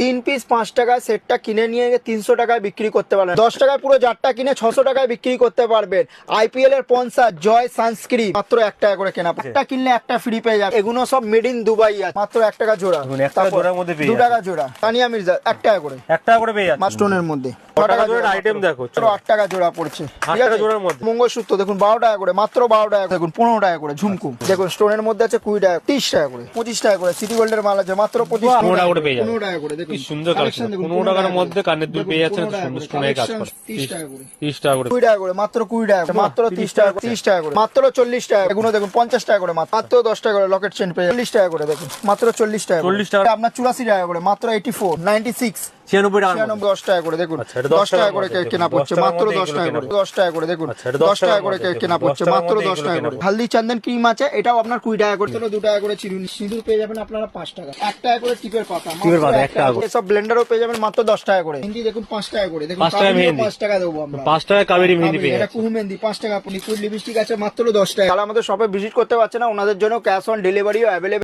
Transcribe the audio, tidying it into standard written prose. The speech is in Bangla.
3 পিস 5 টাকায় সেটটা কিনে নিয়ে 300 টাকায় বিক্রি করতে পারবেন। 10 টাকায় পুরো জারটা কিনে 600 টাকায় বিক্রি করতে পারবেন। আইপিএল এর স্পন্সর জয় সানস্ক্রিন মাত্র 1 টাকা করে কেনা, একটা কিনলে একটা ফ্রি পেয়ে যাবে। এগুলো সব মেড ইন দুবাই আছে, মাত্র 1 টাকা জোড়া। 1 টাকা জোড়ার মধ্যে পেয়ে 2 টাকা জোড়া। তানিয়া মির্জা 1 টাকা করে, 1 টাকা করে পেয়ে যাচ্ছে মাস্টোনের মধ্যে। 6 টাকা জোড়ার আইটেম দেখো, 8 টাকা জোড়া পড়ছে। 8 টাকা জোড়ার মধ্যে মঙ্গলসূত্র দেখুন 12 টাকা করে, মাত্র 12 টাকা। দেখুন 15 টাকা করে ঝুমকু দেখুন, স্টোনের মধ্যে আছে 20 টাকা, 30 টাকা করে, 25 টাকা করে। সিটি গোল্ডের মাল আছে মাত্র 25 টাকা করে পেয়ে যাবে। 15 টাকা করে। দেখুন কি সুন্দর কালেকশন, 15 টাকার মধ্যে কানের দুল পেয়ে যাচ্ছে, সুন্দর স্টোনের কাজ করা। 30 টাকা করে, 30 টাকা করে, 20 টাকা করে, মাত্র 20 টাকা, মাত্র 30 টাকা, 30 টাকা করে, মাত্র 40 টাকা। এগুলো দেখুন 50 টাকা করে, মাত্র 10 টাকা করে। লকেট চেন পেয়ে 40 টাকা করে। দেখুন মাত্র 40 টাকা, 40 টাকা। আপনার 84 টাকা করে, মাত্র 84, 96, 96 টাকা। 10 টাকা করে। দেখুন আচ্ছা, এটা 10 টাকা করে কেনা পড়ছে, মাত্র 10 টাকা করে। 10 টাকা করে দেখুন, আচ্ছা, এটা 10 টাকা করে কেনা পড়ছে, 10 টাকার মাত্র মধ্যে 10 টাকা এগুলো করে। হালদি চন্দন ক্রিম আছে, এটাও আপনার 20 টাকা করে। 2 টাকা করে চিরুনি সিঁদুর পেয়ে যাবেন আপনারা 5 টাকা। 1 টাকা করে টিপের পাতা, টিপের পাতা 1 টাকা করে। এসব ব্লেন্ডারও পেয়ে যাবেন মাত্র 10 টাকা করে। মেহেন্দি দেখুন 5 টাকা করে। দেখুন 5 টাকা মেহেন্দি, 5 টাকা দেবো আমরা। 5 টাকা কাবেরী মেহেন্দি পেয়ে এটা যাচ্ছে। কুহু মেহেন্দি 5 টাকা। লিকুইড লিপস্টিক আছে মাত্র 10 টাকা। যারা আমাদের শপে ভিজিট করতে পারছে না, ওনাদের জন্য ক্যাশ অন ডেলিভারিও অ্যাভেলেবল।